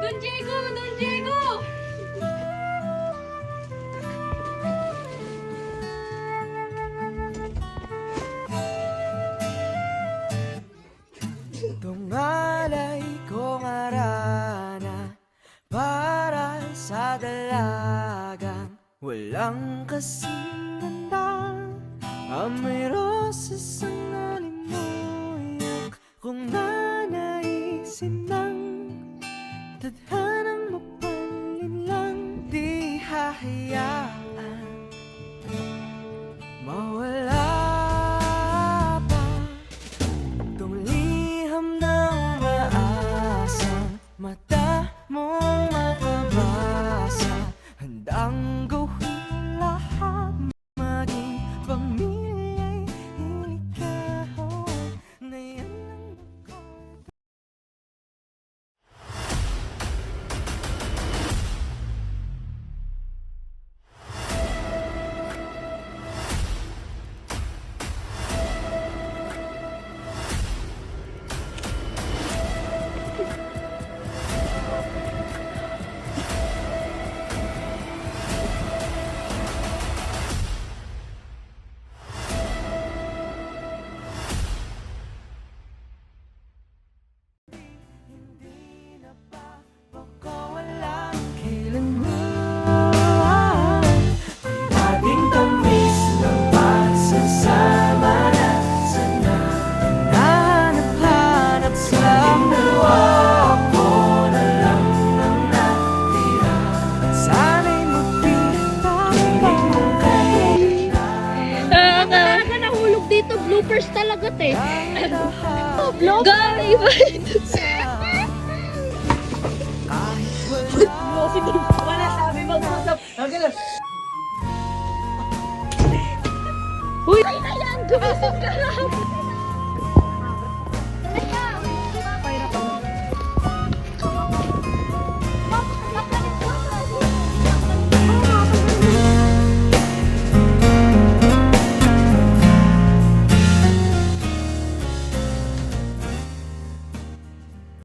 Don Diego! Don Diego! Tungalay kong arana para sa dalagang walang kasing ganda. Amoy roses ang alimoyak kung nanaisin ng tadhanang mapalin lang. Di hahayaan mawala pa itong liham ng maasang mata mong makabasa. Handang gawin lahat, maging pamilya'y ikaw. Ngayon lang ako. Hindi na papakawalan kailanman. May ating tamis ng pagsasama na sana hinahanap-hanap sa dalawa. Ako na lang ang natira. Sana'y magpipagpapag mo kayo Nakaka nahulog dito. Bloopers talaga, te. Gary, wala sabi mag-usap. Uy, ay na yan! Gumising ka lang!